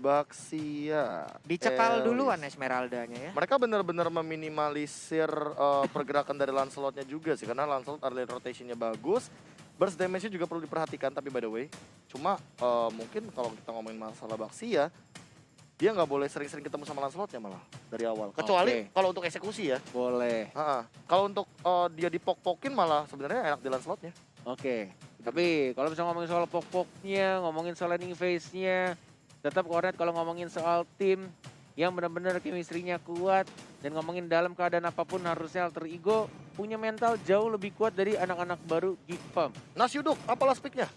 Baxia. Dicekal duluan Elis. Esmeraldanya ya. Mereka benar-benar meminimalisir pergerakan dari Lancelotnya juga sih. Karena Lancelot early rotationnya bagus. Burst damage-nya juga perlu diperhatikan, tapi by the way. Cuma mungkin kalau kita ngomongin masalah Baxia, dia nggak boleh sering-sering ketemu sama Lancelotnya malah dari awal. Kecuali kalau untuk eksekusi ya. Boleh. Kalau untuk dia dipok-pokin malah sebenarnya enak di Lancelotnya. Oke. Tapi kalau misalnya ngomongin soal pok-poknya, ngomongin soal landing phase-nya, tetap Cornet kalau ngomongin soal tim yang benar-benar chemistry-nya kuat dan ngomongin dalam keadaan apapun harusnya Alter Ego punya mental jauh lebih kuat dari anak-anak baru Geek Farm. Nasyuduk, apalah speak-nya?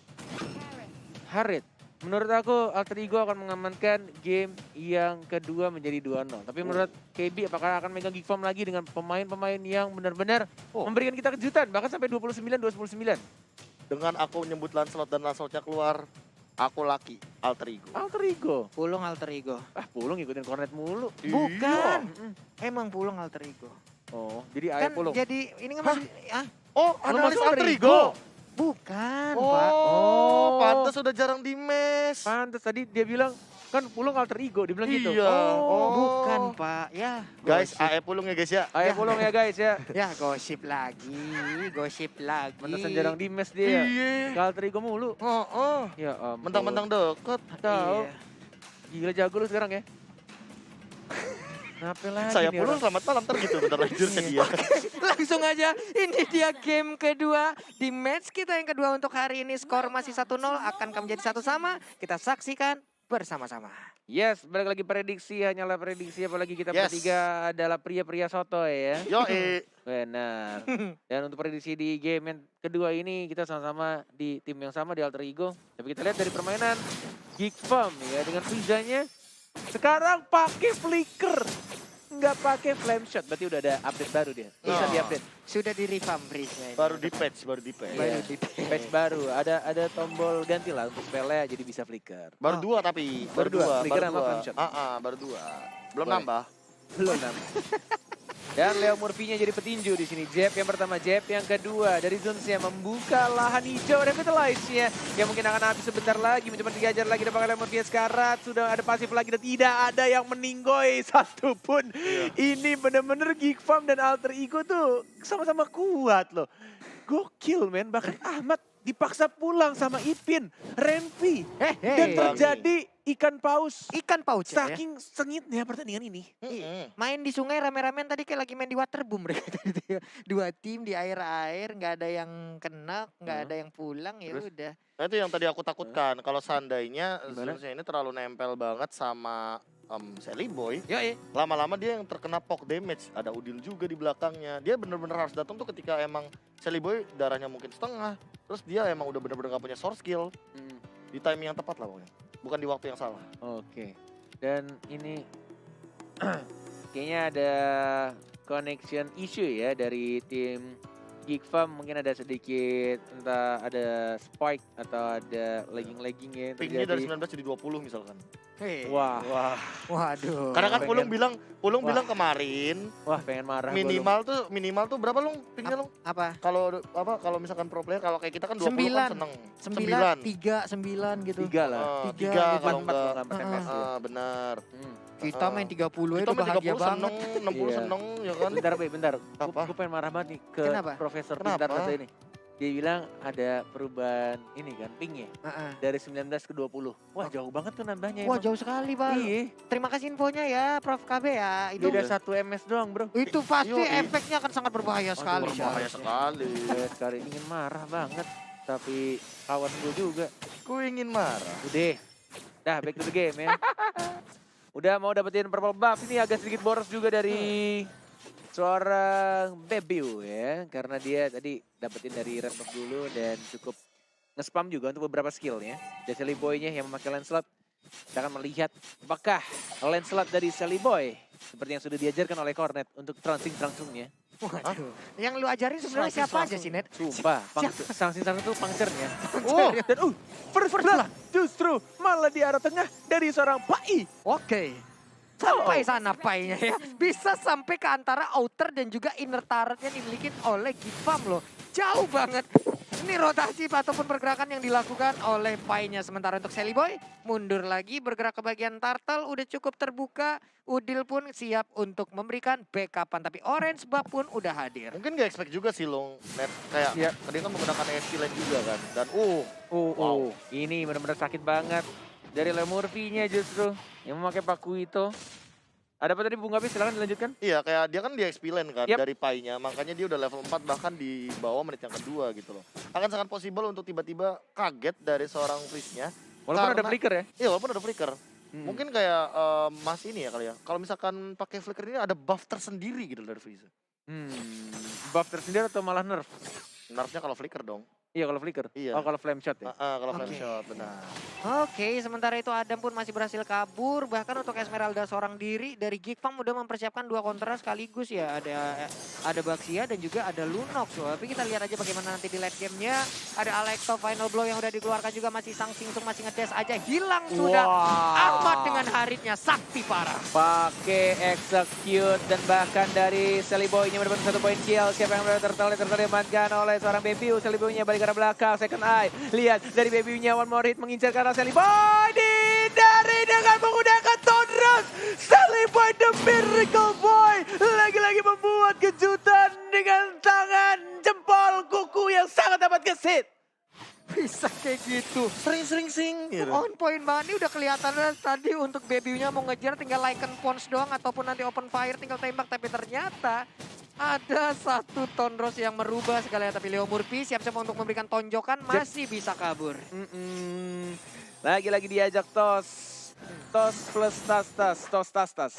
Harit, menurut aku Alter Ego akan mengamankan game yang kedua menjadi 2-0. Tapi menurut KB apakah akan megang Geek Farm lagi dengan pemain-pemain yang benar-benar memberikan kita kejutan bahkan sampai 29-29. Dengan aku menyebut Lancelot dan Lancelotnya keluar, aku laki Alter Ego. Alter Ego. Pulung Alter Ego. Pulung ngikutin Cornet mulu. Bukan. Emang Pulung Alter Ego. Oh, jadi Kan ayah Pulung. jadi ini nggak masih Oh, analis Alter Ego. bukan, Oh, Pak. pantas udah jarang di mes. Pantes tadi dia bilang kan Pulung Alter Ego, dia bilang gitu. Iya. Oh. Bukan, Pak. Ya, Guys, gosip. AE Pulung ya guys ya. Ayah Pulung ya guys ya. Ya, gosip lagi, gosip lagi. Pantesan jarang di mes dia. Iya. Ke Alter Ego mulu. Ya ampun. Mentang-mentang deket. Tahu. Iya. Gila jago lu sekarang ya. Kenapa lagi Saya nih Pulung orang? selamat malam, ntar gitu bentar lagi jurusnya dia. Langsung aja, ini dia game kedua di match kita yang kedua untuk hari ini. Skor masih 1-0, akankah menjadi 1-1? Kita saksikan bersama-sama. Yes, balik lagi prediksi, hanyalah prediksi apalagi kita Yes. bertiga adalah pria-pria soto ya. Yoi. Benar. Dan untuk prediksi di game yang kedua ini kita sama-sama di tim yang sama di Alter Ego. Tapi kita lihat dari permainan Geek Farm ya dengan Frizanya sekarang pakai flicker. Nggak pakai flame shot, berarti udah ada update baru dia. Bisa Oh. di-update. Sudah di revamp bridge-nya ini. Baru di patch, baru di patch. Baru Iya. di Patch baru, ada tombol ganti lah untuk spellnya jadi bisa flicker. Baru dua tapi. Baru dua, flicker baru sama dua. flame shot. Baru dua. Belum Boleh. nambah. Belum nambah. Dan Leo Murphy-nya jadi petinju di sini. Jab yang pertama, jab yang kedua dari Zunsnya membuka lahan hijau Revitalize-nya yang mungkin akan habis sebentar lagi, mencoba dihajar lagi dan pakai Leo Murphy sekarat, sudah ada pasif lagi dan tidak ada yang meninggoy satupun. Ini bener-bener Geek Farm dan Alter Ego tuh sama-sama kuat loh. Gokil men, bahkan Ahmad dipaksa pulang sama Ipin, Renvi, dan terjadi ikan paus. Ikan paus ya. Saking sengitnya pertandingan ini. Main di sungai rame-ramean tadi kayak lagi main di waterboom mereka tadi. Dua tim di air-air, nggak ada yang kena, nggak ada yang pulang, ya Terus? udah. Nah itu yang tadi aku takutkan. Kalau seandainya Gimana? Zeusnya ini terlalu nempel banget sama Sally Boy, Yoi. lama-lama dia yang terkena poke damage. Ada Udil juga di belakangnya. Dia bener-bener harus datang tuh ketika emang Sally Boy darahnya mungkin setengah. Terus dia emang udah bener-bener gak punya source skill. Di timing yang tepat lah pokoknya. Bukan di waktu yang salah. Oke. Dan ini kayaknya ada connection issue ya dari tim Geek Farm. Mungkin ada sedikit entah ada spike atau ada lagging-laggingnya yang Pingnya dari terjadi. 19 jadi 20 misalkan. Hei. Wah, Waduh. Karena kan pengen- Pulung Wah. bilang kemarin pengen marah. gua, minimal tuh berapa Lung pingnya Lung? Apa? Kalau misalkan pro player kalau kayak kita kan 20 Sembilan. kan seneng. 9, 3, 9 gitu. Lu. 3 lah. Tiga Tiga gitu. kalau 4 enggak. persen Benar. Kita main 30 Kita udah main bahagia 30 banget. seneng, 60 Iya. seneng ya kan. Bentar. Apa? Gue pengen marah banget nih ke Kenapa? Profesor Kenapa? Pintar satu ini. Dia bilang ada perubahan ini kan, pingnya. Heeh. Dari 19 ke 20. Wah jauh banget tuh nambahnya Wah emang. jauh sekali Bang. Iya, Terima kasih infonya ya Prof KB ya. Itu beda 1 MS doang bro. itu pasti Yoi. efeknya akan sangat berbahaya sekali. Berbahaya Syah. sekali. Saya sekali ingin marah banget. Tapi kawan gue juga. Ku ingin marah. Udah. Dah back to the game ya. Udah mau dapetin purple buff. Ini agak sedikit boros juga dari seorang Bebiu ya. Karena dia tadi dapetin dari red buff dulu dan cukup nge-spam juga untuk beberapa skill ya. Dan Sally Boy-nya yang memakai Lancelot. Kita akan melihat apakah Lancelot dari Sally Boy seperti yang sudah diajarkan oleh Cornet untuk transing-transungnya. Waduh. Yang lu ajarin sebenarnya siapa aja sih Net? Sumpah, sanksi-sanksi itu pangcernya. Oh, Dan first blood justru malah di arah tengah dari seorang Pai. Oke. Sampai sana painya ya. Bisa sampai ke antara outer dan juga inner turret yang dimiliki oleh Gifam loh. Jauh banget. Ini rotasi ataupun pergerakan yang dilakukan oleh Pai-nya. Sementara untuk Sally Boy mundur lagi bergerak ke bagian turtle. Udah cukup terbuka. Udil pun siap untuk memberikan backupan. Tapi Orange Buff pun udah hadir. Mungkin gak expect juga sih Long net kayak Iya. tadi kan menggunakan ESP lane juga kan. Dan wow. Ini benar-benar sakit banget. Dari Lemurphy-nya justru yang memakai paku itu. Ada apa tadi Bung Gapi? Silahkan dilanjutkan. Iya kayak dia kan di XP lane kan Yap. dari Pai-nya. Makanya dia udah level 4 bahkan di bawah menit yang kedua gitu loh. Akan sangat possible untuk tiba-tiba kaget dari seorang Frizz-nya. Walaupun ada Karena- flicker ya. Iya walaupun ada flicker. Mungkin kayak Mas ini ya kali ya. Kalau misalkan pakai flicker ini ada buff tersendiri gitu dari Frizz. Buff tersendiri atau malah nerf? Nerfnya kalau flicker dong. Iya kalau flicker. Iya. Oh kalau flame shot ya. Kalau flame Oke. shot benar. Oke, sementara itu Adam pun masih berhasil kabur. Bahkan untuk Esmeralda seorang diri dari Geek Farm udah mempersiapkan 2 kontra sekaligus ya. Ada Baxia dan juga ada Lunox. Tapi kita lihat aja bagaimana nanti di late game-nya. Ada Alekto Final Blow yang udah dikeluarkan juga, masih Sangsing Sung masih ngedes aja. Hilang sudah. Ahmad dengan haritnya sakti parah. Pakai execute dan bahkan dari Sally Boy-nya mendapatkan 1 poin kill. Siapa yang berada tertarik diamankan oleh seorang Baby. Sally Boy-nya balik ke arah belakang. Second eye. Lihat dari Baby-nya one more hit mengincar ke arah Sally Boy. Dihindari dengan menggunakan Tonros. Sally Boy the Miracle Boy. Lagi-lagi membuat kejutan dengan tangan jempol kuku yang sangat dapat gesit. Bisa kayak gitu. Sering sing gitu. On point banget, ini udah kelihatan tadi untuk Baby-nya mau ngejar tinggal Lycan Pons doang ataupun nanti open fire tinggal tembak. Tapi ternyata ada 1 Tonros yang merubah sekali. Tapi Leo Murphy siap-siap untuk memberikan tonjokan, masih bisa kabur. Lagi-lagi diajak tos. Tos plus tas-tas. Tos tas-tas.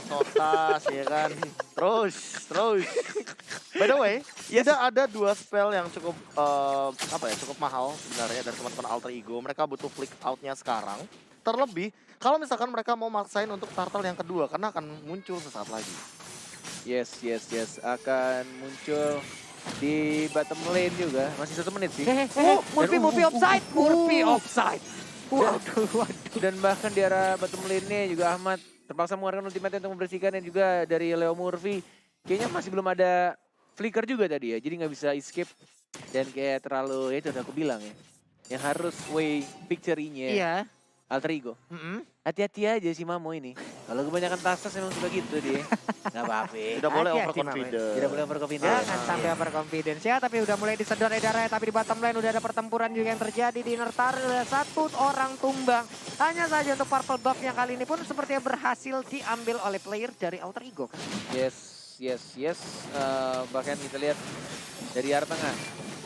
Totas ya kan. Terus. By the way, tidak ada 2 spell yang cukup cukup mahal sebenarnya dari teman-teman Alter Ego. Mereka butuh flick out-nya sekarang. Terlebih kalau misalkan mereka mau maksain untuk turtle yang kedua karena akan muncul sesaat lagi. Yes. Akan muncul di bottom lane juga. Masih 1 menit sih. Murphy offside. Murphy offside. Waduh. Dan bahkan di arah bottom lane-nya juga Ahmad terpaksa mengeluarkan ultimate untuk membersihkan. Dan juga dari Leo Murphy kayaknya masih belum ada flicker juga tadi ya. Jadi nggak bisa escape. Dan kayak terlalu, ya itu udah aku bilang ya. Yang harus way victory-nya Iya. Alter Ego. Hati-hati aja si Mamo ini. Kalau kebanyakan tasas emang suka gitu dia. Nggak apa-apa. Tidak boleh Hati-hati, overconfident. Tidak boleh overconfident. Jangan sampai overconfidence ya, tapi udah mulai disedot edarnya. Tapi di bottom lane udah ada pertempuran juga yang terjadi di inner turret. Udah 1 orang tumbang. Hanya saja untuk purple buff yang kali ini pun sepertinya berhasil diambil oleh player dari Alter Ego. Yes. Bahkan kita lihat dari arah tengah.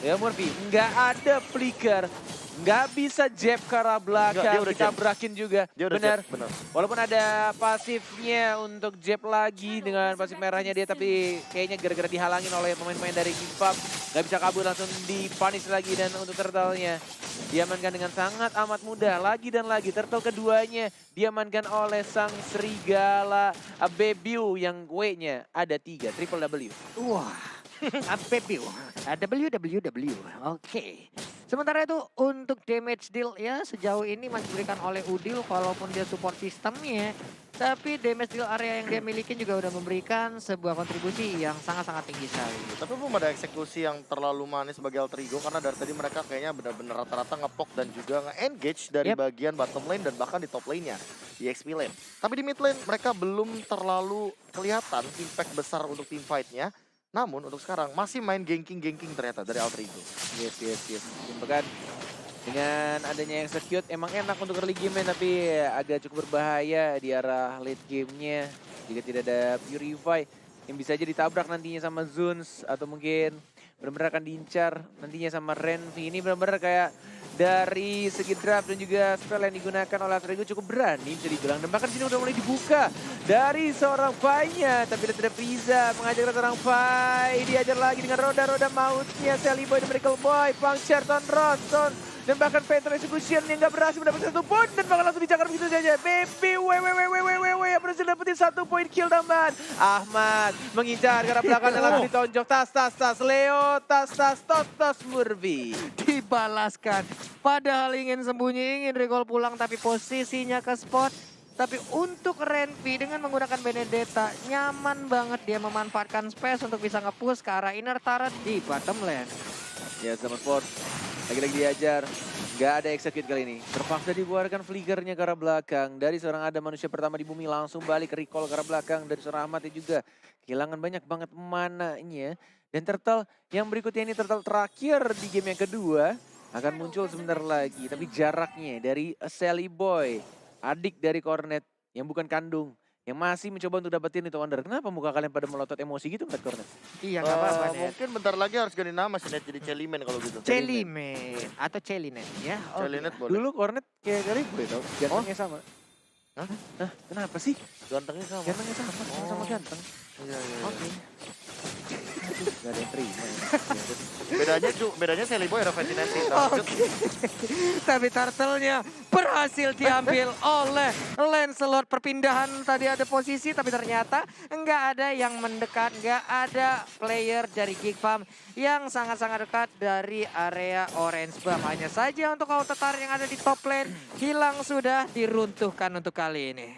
Ya Murphy, nggak ada flicker. Nggak bisa jab ke arah belakang, Nggak, dia udah kita jab. berakin juga. Dia udah Benar. jab, benar. Walaupun ada pasifnya untuk jab lagi dengan pasif merahnya dia, tapi kayaknya gara-gara dihalangin oleh pemain-pemain dari Kipap, nggak bisa kabur, langsung dipunish lagi. Dan untuk turtle-nya diamankan dengan sangat amat mudah. Lagi dan lagi, turtle keduanya diamankan oleh sang serigala Bebiu yang W-nya ada 3, triple W. Wah, APBU, WWW, oke. Sementara itu untuk damage deal ya sejauh ini masih diberikan oleh Udil walaupun dia support sistemnya. Tapi damage deal area yang dia miliki juga udah memberikan sebuah kontribusi yang sangat-sangat tinggi sekali. Tapi belum ada eksekusi yang terlalu manis bagi Alter Ego karena dari tadi mereka kayaknya benar-benar rata-rata ngepok dan juga nge-engage dari bagian bottom lane dan bahkan di top lane-nya, di XP lane. Tapi di mid lane mereka belum terlalu kelihatan impact besar untuk team fight-nya. Namun untuk sekarang masih main ganking-ganking ternyata dari Alter Ego. Yes. Bahkan dengan adanya execute emang enak untuk early game tapi agak cukup berbahaya di arah late game-nya. Jika tidak ada Purify yang bisa aja ditabrak nantinya sama Zuns atau mungkin benar-benar akan diincar nantinya sama Renvi. Ini benar-benar kayak dari segi draft dan juga spell yang digunakan oleh Alter Ego cukup berani bisa dibilang. Dan bahkan sini udah mulai dibuka dari seorang Pai-nya. Tapi tidak Friza mengajak seorang Pai. Diajar lagi dengan roda-roda mautnya Sally Boy dan Miracle Boy. Puncture Tonron. Dan bahkan Phantom Execution yang gak berhasil mendapatkan 1 poin. Dan bahkan langsung dicakar begitu saja. Baby yang berhasil dapetin 1 poin kill tambahan. Ahmad mengincar ke arah belakang dan langsung ditonjok. Tas. Leo, tas Murphy. Dibalaskan. Padahal ingin sembunyi, ingin recall pulang tapi posisinya ke spot. Tapi untuk Renvi dengan menggunakan Benedetta nyaman banget dia memanfaatkan space untuk bisa nge-push ke arah inner turret di bottom lane. Ya, Zaman Sport. Lagi-lagi diajar. Nggak ada execute kali ini. Terpaksa dikeluarkan flickernya ke arah belakang. Dari seorang Adam, manusia pertama di bumi, langsung balik ke recall ke arah belakang. Dari seorang Ahmad juga kehilangan banyak banget mananya. Dan Turtle yang berikutnya ini Turtle terakhir di game yang kedua. Akan muncul sebentar lagi. Tapi jaraknya dari Sally Boy. Adik dari Cornet yang bukan kandung. Yang masih mencoba untuk dapetin itu Wonder. Kenapa muka kalian pada melotot emosi gitu ngeliat Cornet? Iya nggak apa-apa Net. Mungkin bentar lagi harus ganti nama sih Net, jadi Celimen kalau gitu. Celimen atau Celinet ya. Oke. Celinet boleh. Dulu Cornet kayak kali gue tau. Gantengnya sama. Hah? Hah? Kenapa sih? Gantengnya sama. Gantengnya sama. Sama-sama ganteng. Iya. Oke. Gak ada yang terima. Bedanya Sally Boy ada ventilasi. Lanjut. Tapi turtle-nya berhasil diambil oleh Lancelot. Perpindahan tadi ada posisi tapi ternyata nggak ada yang mendekat. Nggak ada player dari Geek Farm yang sangat-sangat dekat dari area orange buff. Hanya saja untuk auto turret yang ada di top lane hilang sudah diruntuhkan untuk kali ini.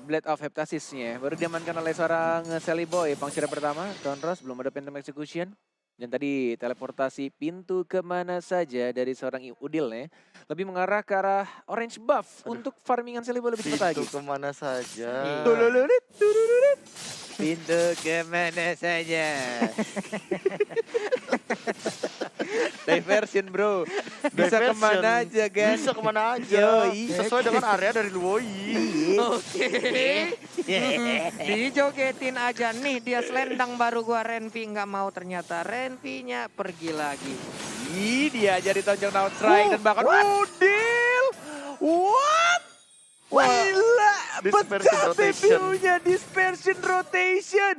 Blade of Heptasisnya baru diamankan oleh seorang Sally Boy. Pangsirnya pertama, Tonros belum ada Phantom Execution. Dan tadi teleportasi pintu kemana saja dari seorang Udil ya. Lebih mengarah ke arah orange buff untuk farmingan Sally Boy lebih cepat lagi. Pintu kemana saja. Tulululit, tulululit. Pintu kemana saja. Diversion bro. Bisa Diversion. kemana aja kan. Bisa kemana aja. Yoi. Sesuai dengan area dari Luoi. Oke. Dijogetin aja nih dia selendang baru gua Renvi nggak mau ternyata Renvi-nya pergi lagi. Ih, dia aja ditonjok down strike dan bahkan Udil. What? Gila, Dispersion pecah rotation. BBU-nya, dispersion rotation.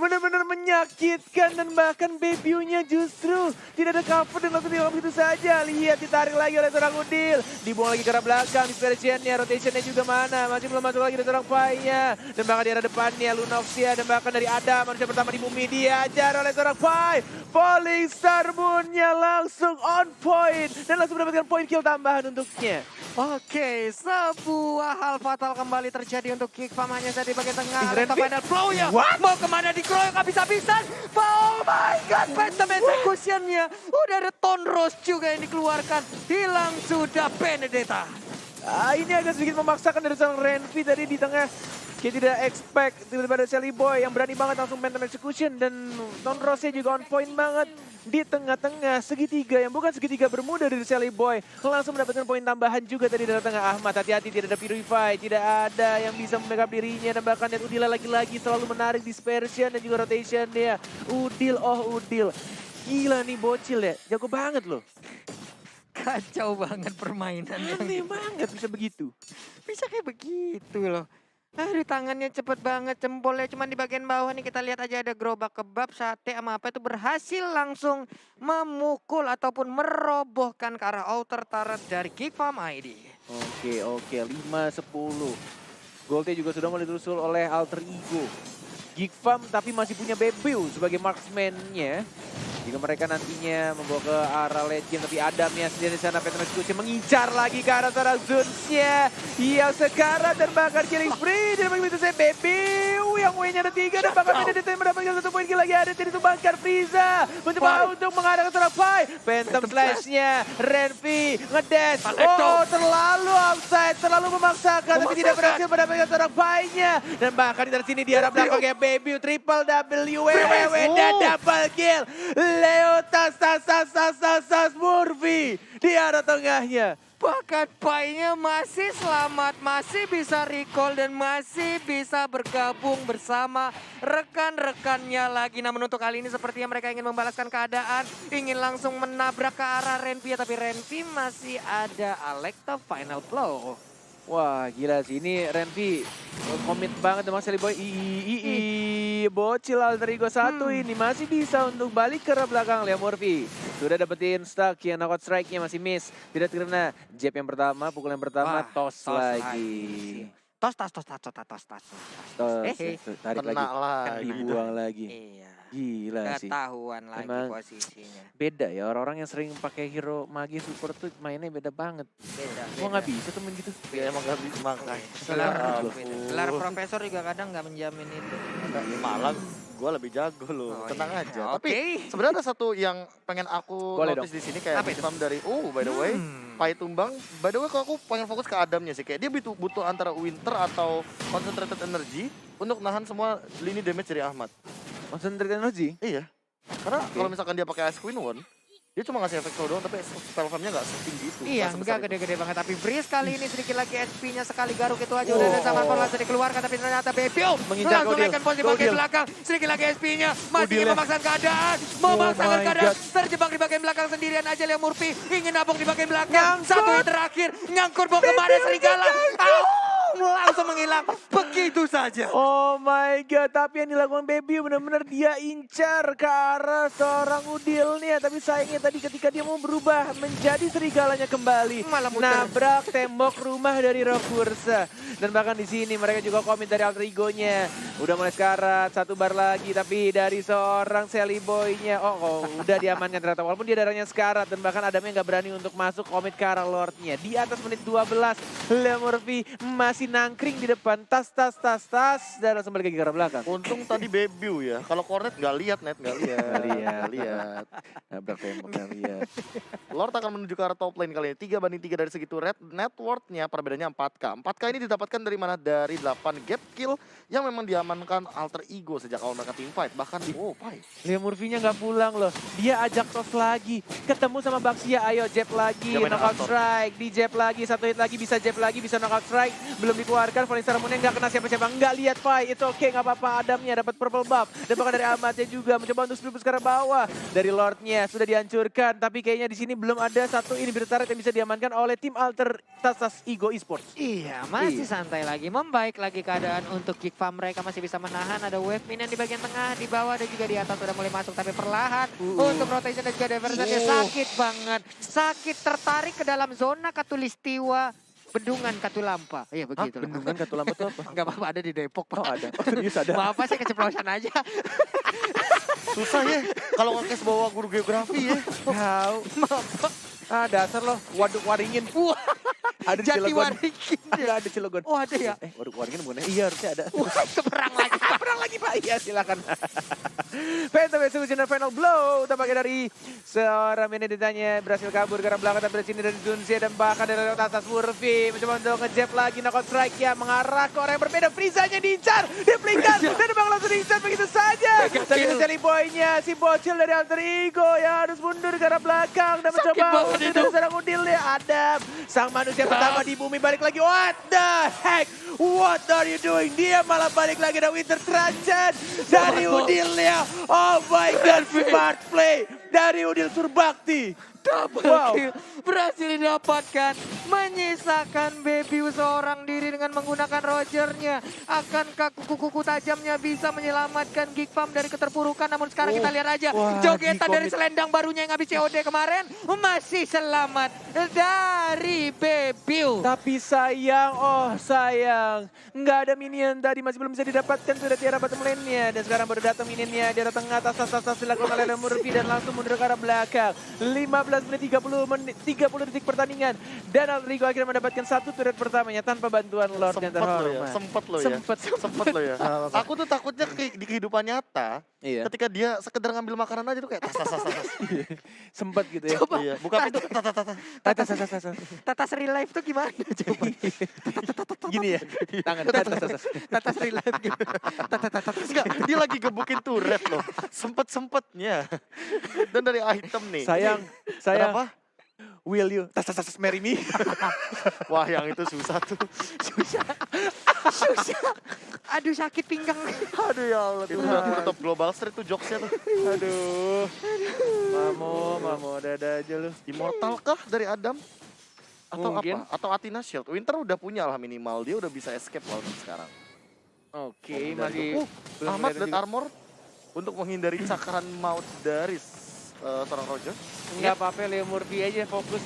Benar-benar menyakitkan dan bahkan BBU-nya justru tidak ada cover dan langsung dilakukan begitu saja. Lihat ditarik lagi oleh seorang Udil. Dibuang lagi ke arah belakang, dispersion-nya, rotation-nya juga mana. Masih belum masuk lagi dari seorang Pai-nya. Dan bahkan di arah depannya Lunoxia dan bahkan dari Adam, manusia pertama di bumi diajar oleh seorang Pai. Falling Star Moon-nya langsung on point. Dan langsung mendapatkan poin kill tambahan untuknya. Oke, sebuah hal fatal kembali terjadi untuk Geek Farm hanya saja di bagian tengah. Renvi? Laptop final flow-nya What? mau kemana dikeroyok habis-habisan. Oh my god, Phantom Execution-nya. Udah ada Tonros juga yang dikeluarkan. Hilang sudah Benedetta. Ini agak sedikit memaksakan dari seorang Renvi tadi di tengah. Kita tidak expect tiba-tiba ada Sally Boy yang berani banget langsung Phantom Execution. Dan Tonrosnya juga on point banget. Di tengah-tengah segitiga yang bukan segitiga bermuda dari Sally Boy. Langsung mendapatkan poin tambahan juga tadi dari tengah Ahmad. Hati-hati tidak ada Purify, tidak ada yang bisa membackup dirinya. Dan bahkan lihat Udil lagi-lagi selalu menarik dispersion dan juga rotation dia. Udil, oh Udil. Gila nih bocil ya, jago banget loh. Kacau banget permainannya. Aneh banget bisa begitu. Bisa kayak begitu loh. Aduh tangannya cepet banget, jempolnya cuma di bagian bawah nih kita lihat aja ada gerobak kebab, sate sama apa itu berhasil langsung memukul ataupun merobohkan ke arah outer turret dari Geek Farm ID. Oke, 5-10. Goldnya juga sudah mulai disusul oleh Alter Ego. Geek Farm tapi masih punya Bebeu sebagai marksman-nya. Jika mereka nantinya membawa ke arah late game, tapi Adamnya sendiri di sana Phantom Execution mengincar lagi ke arah seorang Zuns-nya. Yang sekarang terbakar killing spree. Dan begitu saya Bebeu yang W-nya ada 3 dan bahkan Benedetta yang mendapatkan 1 poin kill lagi ada jadi ditumbangkan Frieza. Mencoba untuk mengarah ke seorang Pai. Phantom Slash-nya Renvi ngedash. Oh terlalu outside, terlalu memaksakan tapi tidak berhasil mendapatkan seorang Pai-nya. Dan bahkan dari sini di arah belakangnya Bebeu triple W dan double kill. Leo tas Murphy di arah tengahnya. Bahkan Pai-nya masih selamat, masih bisa recall dan masih bisa bergabung bersama rekan-rekannya lagi. Namun untuk kali ini sepertinya mereka ingin membalaskan keadaan, ingin langsung menabrak ke arah Renvi, tapi Renvi masih ada Alecta final flow. Wah gila sih, ini Renvi komit banget sama Sally Boy. Bocil Alter Ego 1 ini masih bisa untuk balik ke arah belakang. Leo Murphy sudah dapetin stuck yang knockout strike-nya masih miss. Tidak kena jab yang pertama, pukul yang pertama, tos lagi. Tos. Tarik Kena lagi, lagi. dibuang lagi. Iya. Gila sih. Ketahuan lagi Emang posisinya. Beda ya, orang-orang yang sering pakai hero magi support tuh mainnya beda banget. Beda. Kok nggak bisa temen gitu? Ya emang gak bisa makanya. Gelar, Ya gelar profesor juga kadang nggak menjamin itu. ampun. Malang. Gue lebih jago loh, Oh, tenang iya. aja. Oke. Tapi sebenarnya ada satu yang pengen aku Boleh notice di sini kayak Apa itu? Gifam dari by the way, Pai tumbang. By the way kalau aku pengen fokus ke Adamnya sih, kayak dia butuh antara Winter atau Concentrated Energy untuk nahan semua lini damage dari Ahmad. Concentrate energy. Iya. Karena kalau misalkan dia pakai Ice Queen One, dia cuma ngasih efek slow down tapi spell farm-nya nggak setinggi itu. Iya, nggak sebesar enggak itu. gede-gede banget. Tapi Breeze kali ini sedikit lagi HP-nya sekali garuk itu aja. Udah ada zaman pola langsung dikeluarkan. Tapi ternyata Bebio Menginjak langsung Udil. naikkan pos di bagian Udil. belakang. Sedikit lagi HP-nya. Masih Udil ingin ya. memaksakan keadaan. Memaksakan my keadaan. God. Terjebak di bagian belakang sendirian aja Leo Murphy. Ingin nabung di bagian belakang. Nyangkut. Satu yang terakhir. Nyangkut bawa kemana serigala. Langsung menghilang. Begitu saja. Oh my god, tapi yang dilakukan Baby benar-benar dia incar ke arah seorang Udilnya. Tapi sayangnya tadi ketika dia mau berubah menjadi serigalanya kembali. Malah muter. Nabrak tembok rumah dari Rokursa. Dan bahkan di sini mereka juga komit dari alter egonya. Udah mulai sekarat, satu bar lagi. Tapi dari seorang Sally Boy-nya, udah diamankan ternyata. Walaupun dia darahnya sekarat dan bahkan Adamnya nggak berani untuk masuk komit ke arah Lord-nya. Di atas menit 12, Leo Murphy masih nangkring di depan. Tas, dan langsung balik ke arah belakang. Untung tadi Bebiu ya. Kalau Cornet nggak lihat net, nggak lihat. Nabrak tembok, nggak lihat. Lord akan menuju ke arah top lane kali ini. 3-3 dari segitu red. Net worth-nya perbedaannya 4K. 4K ini didapatkan dari mana? Dari 8 gap kill yang memang diamankan alter ego sejak awal mereka team fight. Bahkan Pai. Leo Murphy-nya nggak pulang loh. Dia ajak tos lagi. Ketemu sama Baxia, ayo jab lagi. Dia main Knockout Astor. strike. Di jab lagi, satu hit lagi. Bisa jab lagi, bisa knockout strike. Belum dikeluarkan. Falling Star Moon-nya nggak kena siapa-siapa. Nggak lihat Pai. Itu oke, nggak apa-apa. Adamnya dapat purple buff. Dan bahkan dari Ahmadnya juga. Mencoba untuk split ke arah bawah. Dari Lord-nya sudah dihancurkan. Tapi kayaknya di sini belum ada satu inhibitor turret yang bisa diamankan oleh tim alter Tasas Ego Esports. Iya, masih santai lagi. Membaik lagi keadaan untuk Geek Farm. Mereka masih bisa menahan. Ada wave minion di bagian tengah, di bawah dan juga di atas sudah mulai masuk. Tapi perlahan untuk rotation dan juga diversionnya sakit banget. Sakit tertarik ke dalam zona Katulistiwa. Bendungan Katulampa. Iya begitu. Bendungan Katulampa itu apa? Enggak apa-apa, ada di Depok, Pak. Oh ada. Oh serius ada. Maaf Pak, saya keceplosan aja. Susah ya kalau ngekes bawa guru geografi ya. Tahu. Ah dasar loh, waduk waringin. Wah, Ada di Jati Cilegon. Waringin. Ada di Cilegon. Oh ada ya? Waduk waringin bukan? Iya harusnya ada. Wah, seberang lagi. Perang lagi Pak, iya silakan. Phantom Execution dan Final Blow tampaknya dari seorang ditanya berhasil kabur karena belakang tapi dari sini dari Zunzia dan bahkan dari atas Murphy mencoba untuk ngejab lagi knockout strike ya mengarah ke orang yang berbeda. Frizanya diincar, dipelingkar dan bang langsung diincar begitu saja. Dan itu Sally Boy-nya si bocil dari alter ego yang harus mundur ke arah belakang dan Sakit mencoba banget untuk itu. serang Udilnya. Adam, sang manusia pertama di bumi balik lagi. What the heck? What are you doing? Dia malah balik lagi dan Winter Transit dari Udilnya. Oh my god, smart play dari Udil Surbakti. Double kill berhasil didapatkan, menyisakan Bebiu seorang diri dengan menggunakan Rogernya. Akankah kuku-kuku tajamnya bisa menyelamatkan Geek Farm dari keterpurukan? Namun sekarang kita lihat aja, Wah, jogetan di dari komit. selendang barunya yang habis COD kemarin masih selamat dari Bebiu. Tapi sayang, sayang. Nggak ada minion tadi, masih belum bisa didapatkan. Sudah tiara bottom lane-nya. Dan sekarang baru datang minionnya. Dia datang atas dilakukan oleh Murphy dan langsung mundur ke arah belakang. 15 menit 30 detik pertandingan. Dan Alrigo akhirnya mendapatkan satu turret pertamanya tanpa bantuan Lord yang Sempet lo ya. Sempet lo ya. Aku tuh takutnya di kehidupan nyata, Iya. ketika dia sekedar ngambil makanan aja tuh kayak tas. Sempet gitu ya. Coba. Iya, buka pintu Tas. Tatas real life tuh gimana coba? Gini ya. Tangan. Tas. Tatas real life gitu. Enggak, dia lagi gebukin turret loh. Sempet-sempetnya. Dan dari item nih. Sayang. Kenapa? Will you? Tas marry me. Wah, yang itu susah tuh. Susah. Aduh sakit pinggang. Aduh ya Allah, itu udah top global street tuh jokesnya tuh. Aduh. Mamo, dada aja lu. Immortal kah dari Adam? Atau Mungkin. apa? Atau Athena Shield. Winter udah punya lah minimal, dia udah bisa escape lawan sekarang. Oke, Menghindari- masih belum Ahmad kelihatan Death juga. Armor untuk menghindari cakaran maut dari seorang Roger. Nggak apa-apa, Leo Murphy aja fokus.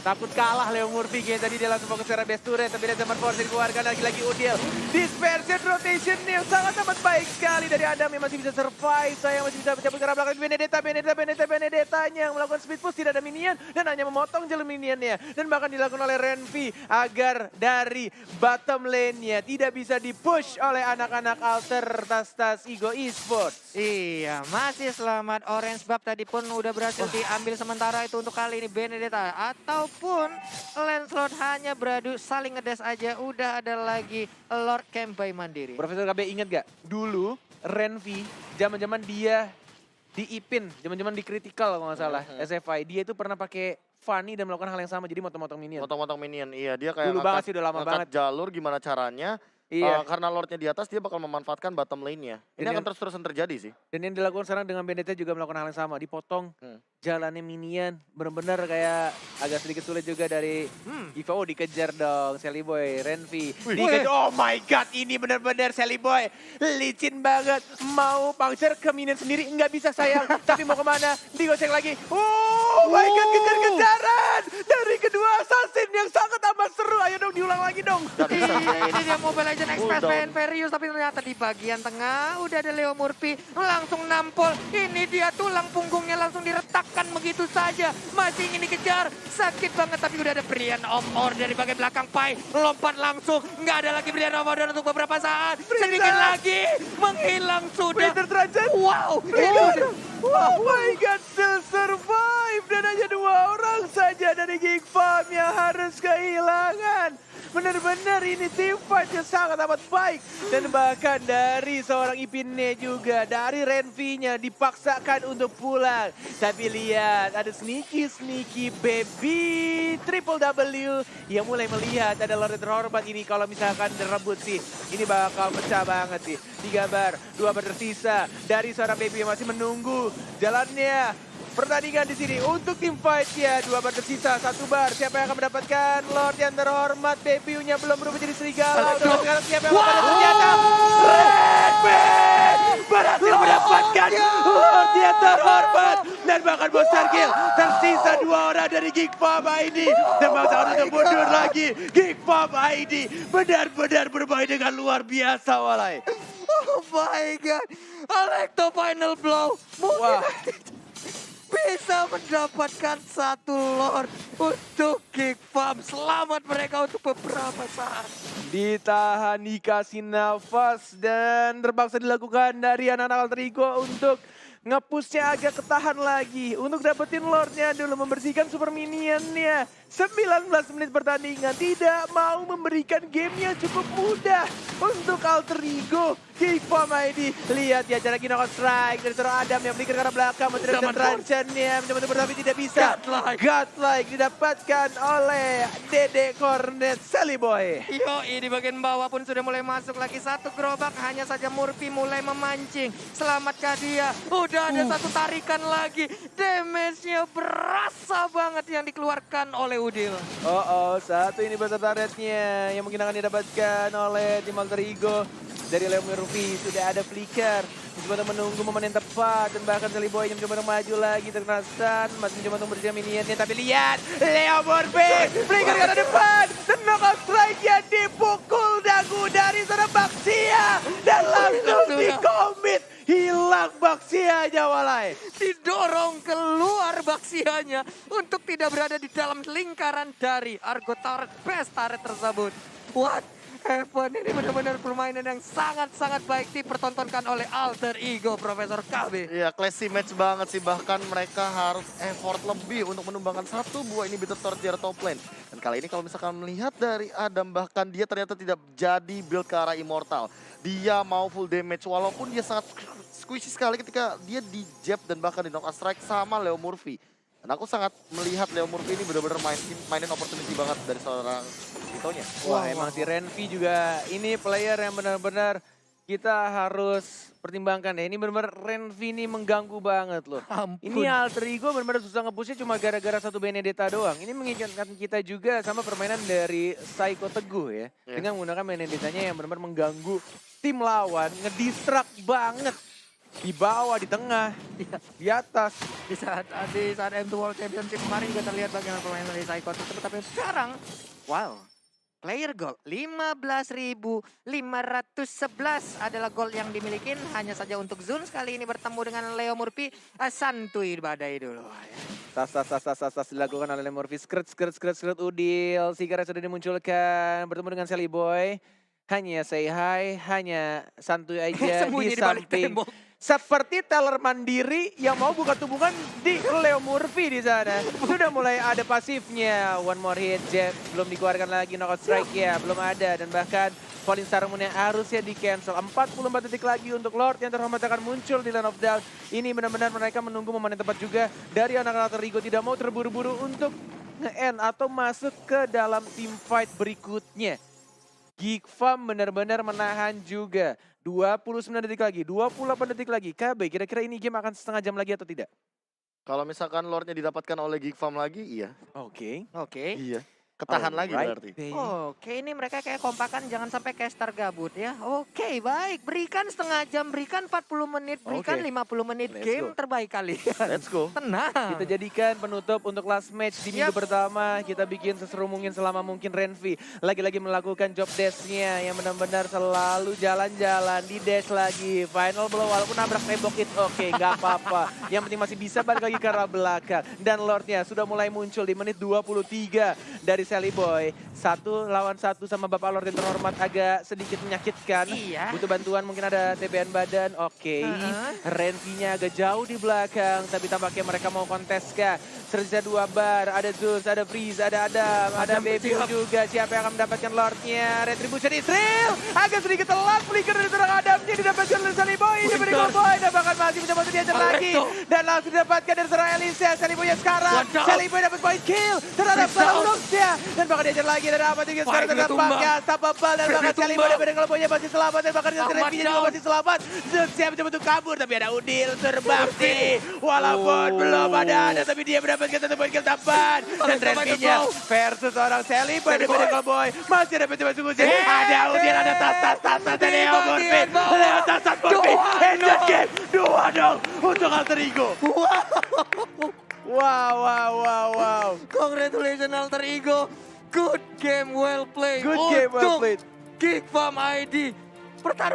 Takut kalah Leo Murphy kayak tadi dia langsung fokus secara best turret. Tapi ada zaman force dikeluarkan lagi-lagi Udil. Dispersion rotation yang sangat amat baik sekali dari Adam yang masih bisa survive. Saya masih bisa cabut ke arah belakang Benedetta-nya yang melakukan speed push. Tidak ada minion dan hanya memotong jalur minionnya. Dan bahkan dilakukan oleh Renvi agar dari bottom lane-nya tidak bisa dipush oleh anak-anak Alter tas Igo Esports. Iya, masih selamat Orange Buff tadi pun udah berhasil diambil sementara itu untuk kali ini Benedetta. Ataupun Lancelot hanya beradu saling ngedes aja, udah ada lagi Lord Kempai mandiri. Profesor KB inget gak? Dulu Renvi, zaman-zaman dia di Ipin, zaman-zaman di Critical kalau nggak salah, SFI. Dia itu pernah pakai Fanny dan melakukan hal yang sama, jadi motong-motong minion. Motong-motong minion, iya dia kayak Dulu banget sih, udah lama banget. jalur gimana caranya. Iya. Karena Lordnya di atas dia bakal memanfaatkan bottom lane-nya. Ini akan terus-terusan terjadi sih. Dan yang dilakukan sekarang dengan Benedetta juga melakukan hal yang sama. Dipotong jalannya minion. Bener-bener kayak agak sedikit sulit juga dari Ivo. Dikejar dong Sally Boy, Renvi. Oh my god, ini bener-bener Sally Boy. Licin banget. Mau puncture ke minion sendiri, nggak bisa sayang. Tapi mau kemana? Digocek lagi. Oh my god, kejar-kejaran. Dari kedua assassin yang sangat amat seru. Ayo dong diulang lagi dong. Ini dia Mobile Legends Express Furious, tapi ternyata di bagian tengah udah ada Leo Murphy langsung nampol. Ini dia tulang punggungnya langsung diretakkan begitu saja. Masih ingin dikejar, sakit banget tapi udah ada Brian Omor dari bagian belakang Pai. Lompat langsung, nggak ada lagi Brian Omor untuk beberapa saat. Sedikit lagi menghilang sudah. Winter Transit. Wow, Oh my god, still survive. Dan hanya 2 orang saja dari Geek Farm yang harus kehilangan. Benar-benar ini team fight yang sangat amat baik. Dan bahkan dari seorang Ipinnya juga, dari Renvi-nya dipaksakan untuk pulang. Tapi lihat, ada sneaky baby Triple W yang mulai melihat ada Lord terhormat ini. Kalau misalkan direbut sih, ini bakal pecah banget sih. Digambar, 2 bar tersisa dari seorang baby yang masih menunggu jalannya. Pertandingan di sini untuk tim fight ya, 2 bar tersisa, 1 bar. Siapa yang akan mendapatkan Lord yang terhormat? Debunya belum berubah jadi serigala. Sekarang siapa yang akan mendapatkan senjata? Redman berhasil mendapatkan Lord yang terhormat. Dan bahkan Monster Kill tersisa 2 orang dari Geek Farm ID. Dan bangsa untuk mundur lagi. Geek Farm ID benar-benar bermain dengan luar biasa walai. oh my god, Alekto final blow. Wah. Bisa mendapatkan 1 Lord untuk Geek Farm. Selamat mereka untuk beberapa saat. Ditahan, dikasih nafas dan terpaksa dilakukan dari anak-anak Alter Ego untuk nge-pushnya agak ketahan lagi. Untuk dapetin Lordnya dulu, membersihkan super minionnya. 19 menit pertandingan, tidak mau memberikan game yang cukup mudah untuk Alter Ego. Geek Farm ID, lihat ya cara knockout strike dari seorang Adam yang berikan ke arah belakang. Mencoba transitionnya, mencoba tapi tidak bisa. Godlike didapatkan oleh Dede Cornet Sally Boy. Yoi, di bagian bawah pun sudah mulai masuk lagi 1 gerobak. Hanya saja Murphy mulai memancing. Selamatkah dia? Udah ada 1 tarikan lagi. Damage-nya berasa banget yang dikeluarkan oleh Udil. Satu ini beserta rednya yang mungkin akan didapatkan oleh tim Alter Ego. Dari Leo Murphy sudah ada flicker. Mencoba menunggu momen yang tepat. Dan bahkan Sally Boy yang mencoba maju lagi. Terkenasan masih mencoba untuk berjaya minionnya. Tapi lihat Leo Murphy flicker ke arah depan. Dan knockout strike-nya dipukul dagu dari seorang Baxia. Dan langsung dikomit. Hilang Baxianya walai. Didorong keluar Baxianya untuk tidak berada di dalam lingkaran dari Argo Turret Best Turret tersebut. What happened? Ini benar-benar permainan yang sangat-sangat baik dipertontonkan oleh Alter Ego Profesor KB. Iya, classy match banget sih. Bahkan mereka harus effort lebih untuk menumbangkan 1 buah ini Bitter Turret di area top lane. Dan kali ini kalau misalkan melihat dari Adam, bahkan dia ternyata tidak jadi build ke arah Immortal. Dia mau full damage walaupun dia sangat squishy sekali ketika dia di jab dan bahkan di knockout strike sama Leo Murphy. Dan aku sangat melihat Leo Murphy ini benar-benar mainin opportunity banget dari seorang Vitonya. Wah, emang si Renvi juga ini player yang benar-benar kita harus pertimbangkan ya. Ini benar-benar Renvi ini mengganggu banget loh. Ampun. Ini Alter Ego benar-benar susah nge-pushnya cuma gara-gara 1 Benedetta doang. Ini mengingatkan kita juga sama permainan dari Psycho Teguh ya. Dengan menggunakan Benedettanya yang benar-benar mengganggu tim lawan, ngedistract banget. Di bawah, di tengah, Iya. di atas. Di saat M2 World Championship kemarin juga terlihat bagaimana permainan dari Psycho tersebut. Tapi sekarang, wow. Player gold 15.511 adalah gold yang dimiliki hanya saja untuk Zun. Kali ini bertemu dengan Leo Murphy. Santuy badai dulu. Tas dilakukan oleh Murphy. Skrt Udil. Sigara sudah dimunculkan. Bertemu dengan Sally Boy. Hanya say hi, hanya santuy aja Sembunyi di di balik samping. tembok. Seperti teller mandiri yang mau buka tumbukan di Leo Murphy di sana. Sudah mulai ada pasifnya. One more hit, Jet. Belum dikeluarkan lagi knockout strike ya. Belum ada. Dan bahkan Falling Star Moon yang harusnya di cancel. 44 detik lagi untuk Lord yang terhormat akan muncul di Land of Doubt. Ini benar-benar mereka menunggu momen yang tepat juga dari anak-anak Terigo. Tidak mau terburu-buru untuk nge-end atau masuk ke dalam team fight berikutnya. Geek Farm benar-benar menahan juga. 29 detik lagi, 28 detik lagi. KB, kira-kira ini game akan setengah jam lagi atau tidak? Kalau misalkan Lordnya didapatkan oleh Geek Farm lagi, iya. Oke. Iya. Ketahan lagi berarti. Oke, ini mereka kayak kompakan, jangan sampai caster gabut ya. Oke, baik. Berikan setengah jam, berikan 40 menit, berikan Oke. 50 menit. Let's Game go. terbaik kalian. Let's go. Tenang. Kita jadikan penutup untuk last match di minggu pertama. Kita bikin seseru mungkin selama mungkin Renvi. Lagi-lagi melakukan job dash-nya yang benar-benar selalu jalan-jalan. Di dash lagi. Final blow walaupun nabrak tembok itu oke, nggak apa-apa. Yang penting masih bisa balik lagi ke arah belakang. Dan Lordnya sudah mulai muncul di menit 23 dari Sally Boy. 1 lawan 1 sama Bapak Lord yang terhormat agak sedikit menyakitkan. Iya. Butuh bantuan mungkin ada TBN badan. Oke. Renvi-nya agak jauh di belakang. Tapi tampaknya mereka mau kontes kah? Tersisa 2 bar. Ada Zeus, ada Freeze, ada Adam. Ada Baby juga. Siapa yang akan mendapatkan Lordnya? Retribution Israel. Agak sedikit telat. Flicker dari seorang Adamnya didapatkan oleh Sally Boy. Ini beri Boy. Dan bahkan masih mencoba untuk diajar lagi. Dan langsung didapatkan dari seorang Elisa. Sally Boy sekarang. Sally Boy dapat point kill terhadap Saurusnya. Dan bahkan diajar lagi dari apa tinggi sekarang terdampaknya. Tapabal dan bahkan Sally Boy dari kalau Boynya masih selamat. Dan bahkan Renvi juga masih selamat. Zeus siap mencoba untuk kabur. Tapi ada Udil terbakti. Walaupun belum ada. Tapi dia mendapatkan 1 point kill tambahan. Dan Renvi-nya versus orang Sally Boy dari Medical Boy. Masih ada mencoba sungguh. Ada Udil, ada tas dari Leo Murphy. Leo tas Murphy. Engine game. 2 dong untuk Alter Ego. Wow. Congratulations Alter Ego. Good game well played. Good game well played. Geek Farm ID. Pertarungan